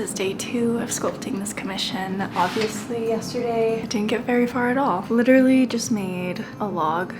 is day 2 of sculpting this commission. Obviously yesterday I didn't get very far at all. Literally just made a log.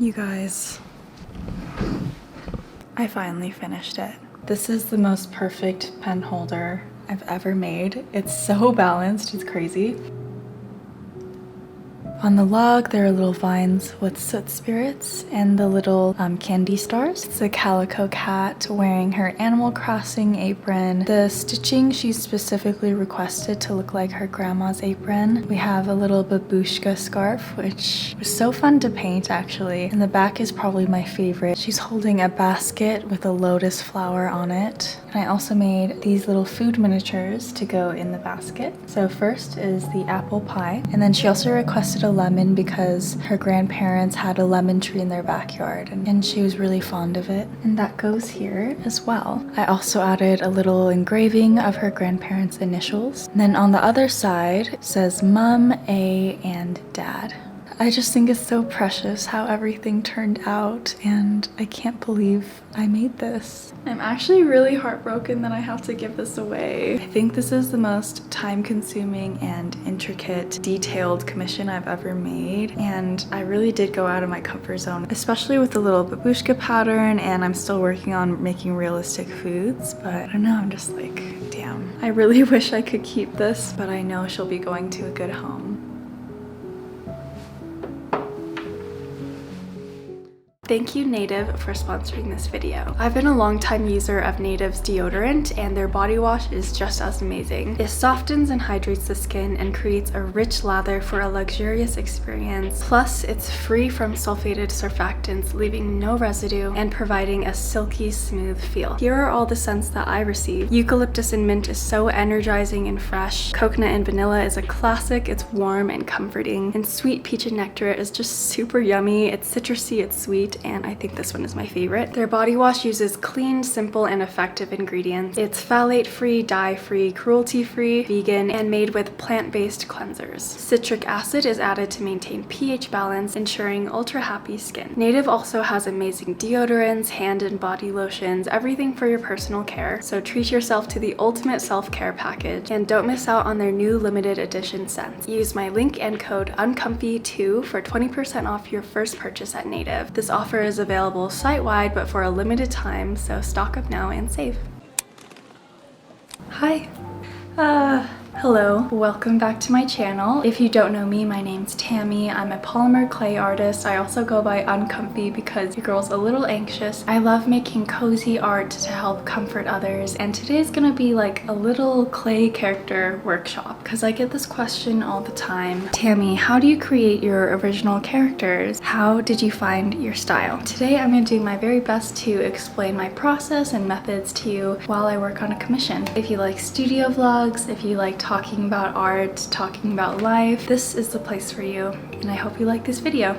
You guys, I finally finished it. This is the most perfect pen holder I've ever made. It's so balanced, it's crazy. On the log, there are little vines with soot spirits and the little candy stars. It's a calico cat wearing her Animal Crossing apron. The stitching she specifically requested to look like her grandma's apron. We have a little babushka scarf, which was so fun to paint actually. And the back is probably my favorite. She's holding a basket with a lotus flower on it. And I also made these little food miniatures to go in the basket. So first is the apple pie, and then she also requested a lemon because her grandparents had a lemon tree in their backyard and she was really fond of it. And that goes here as well. I also added a little engraving of her grandparents' initials. And then on the other side it says Mom, A, and Dad. I just think it's so precious how everything turned out, and I can't believe I made this. I'm actually really heartbroken that I have to give this away. I think this is the most time-consuming and intricate, detailed commission I've ever made, and I really did go out of my comfort zone, especially with the little babushka pattern, and I'm still working on making realistic foods, but I don't know, I'm just like, damn. I really wish I could keep this, but I know she'll be going to a good home. Thank you Native for sponsoring this video. I've been a long-time user of Native's deodorant, and their body wash is just as amazing. It softens and hydrates the skin and creates a rich lather for a luxurious experience. Plus, it's free from sulfated surfactants, leaving no residue and providing a silky smooth feel. Here are all the scents that I received. Eucalyptus and mint is so energizing and fresh. Coconut and vanilla is a classic, it's warm and comforting. And sweet peach and nectar is just super yummy. It's citrusy, it's sweet, and I think this one is my favorite. Their body wash uses clean, simple, and effective ingredients. It's phthalate-free, dye-free, cruelty-free, vegan, and made with plant-based cleansers. Citric acid is added to maintain pH balance, ensuring ultra-happy skin. Native also has amazing deodorants, hand and body lotions, everything for your personal care. So treat yourself to the ultimate self-care package, and don't miss out on their new limited edition scents. Use my link and code UNCOMFY2 for 20% off your first purchase at Native. This offer is available site-wide but for a limited time, so stock up now and save. Hi. Hello, welcome back to my channel. If you don't know me, my name's Tammy. I'm a polymer clay artist. I also go by Uncomfy because your girl's a little anxious. I love making cozy art to help comfort others, and today's gonna be like a little clay character workshop because I get this question all the time. Tammy, how do you create your original characters? How did you find your style? Today I'm gonna do my very best to explain my process and methods to you while I work on a commission. If you like studio vlogs, if you like talking about art, talking about life, this is the place for you, and I hope you like this video.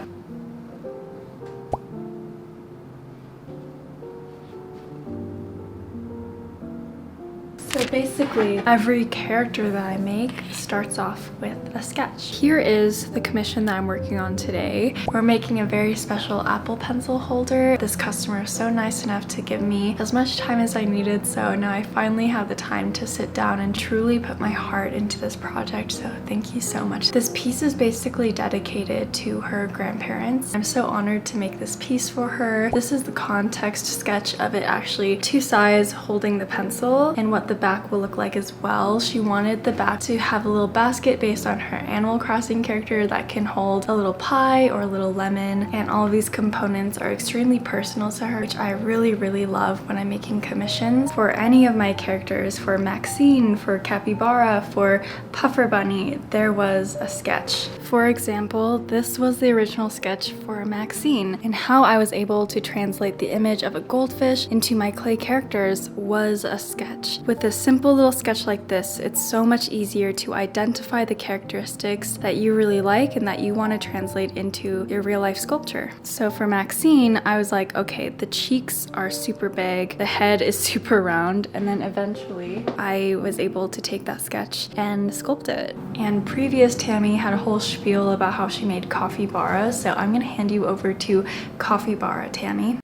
So basically, every character that I make starts off with a sketch. Here is the commission that I'm working on today. We're making a very special Apple pencil holder. This customer is so nice enough to give me as much time as I needed, so now I finally have the time to sit down and truly put my heart into this project, so thank you so much. This piece is basically dedicated to her grandparents. I'm so honored to make this piece for her. This is the context sketch of it actually two sides holding the pencil and what the back will look like as well. She wanted the back to have a little basket based on her Animal Crossing character that can hold a little pie or a little lemon, and all of these components are extremely personal to her, which I really love when I'm making commissions for any of my characters. For Maxine, for Capybara, for Puffer Bunny, there was a sketch. For example, this was the original sketch for Maxine, and how I was able to translate the image of a goldfish into my clay characters was a sketch. With a simple little sketch like this, it's so much easier to identify the characteristics that you really like and that you want to translate into your real life sculpture. So for Maxine, I was like, okay, the cheeks are super big, the head is super round, and then eventually I was able to take that sketch and sculpt it. And previous Tammy had a whole spiel about how she made Capybara, so I'm gonna hand you over to Capybara, Tammy.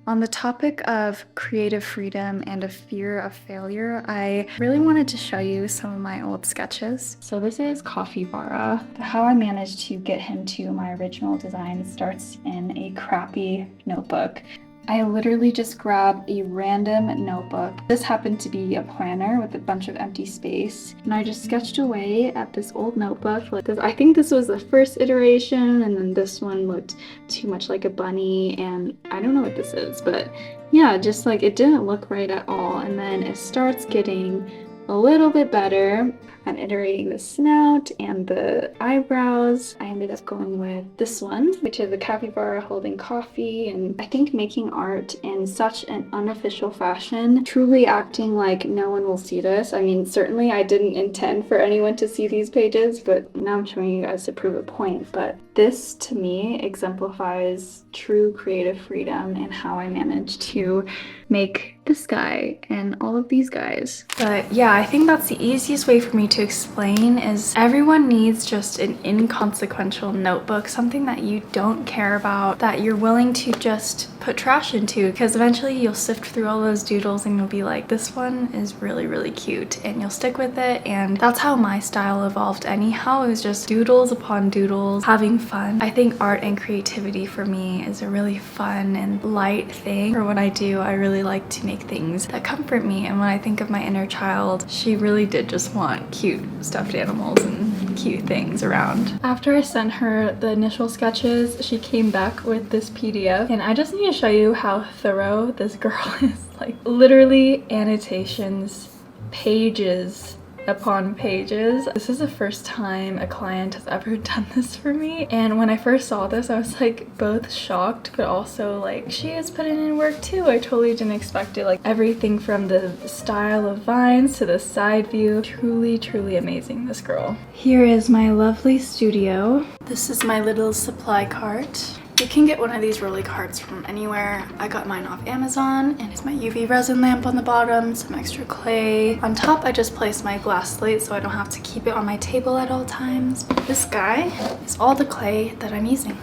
On the topic of creative freedom and a fear of failure, I really wanted to show you some of my old sketches. So this is Capybara. How I managed to get him to my original design starts in a crappy notebook. I literally just grabbed a random notebook. This happened to be a planner with a bunch of empty space, and I just sketched away at this old notebook. I think this was the first iteration, and then this one looked too much like a bunny, and I don't know what this is, but yeah, just like it didn't look right at all. And then it starts getting a little bit better. I'm iterating the snout and the eyebrows. I ended up going with this one, which is a capybara holding coffee, and I think making art in such an unofficial fashion, truly acting like no one will see this. I mean, certainly I didn't intend for anyone to see these pages, but now I'm showing you guys to prove a point. But this, to me, exemplifies true creative freedom and how I managed to make this guy and all of these guys. But yeah, I think that's the easiest way for me to explain is everyone needs just an inconsequential notebook, something that you don't care about, that you're willing to just put trash into, because eventually you'll sift through all those doodles and you'll be like, this one is really cute, and you'll stick with it. And that's how my style evolved anyhow. It was just doodles upon doodles, having fun. I think art and creativity for me is a really fun and light thing. For what I do, I really like to make things that comfort me, and when I think of my inner child, she really did just want cute stuffed animals and cute things around. After I sent her the initial sketches, she came back with this PDF, and I just need to show you how thorough this girl is. Like, literally annotations, pages upon pages. This is the first time a client has ever done this for me, and when I first saw this, I was like both shocked but also like, she is putting in work too. I totally didn't expect it. Like, everything from the style of vines to the side view, truly amazing, this girl. Here is my lovely studio. This is my little supply cart. You can get one of these rolly carts from anywhere. I got mine off Amazon, and it's my UV resin lamp on the bottom, some extra clay. On top, I just placed my glass slate so I don't have to keep it on my table at all times. This guy is all the clay that I'm using.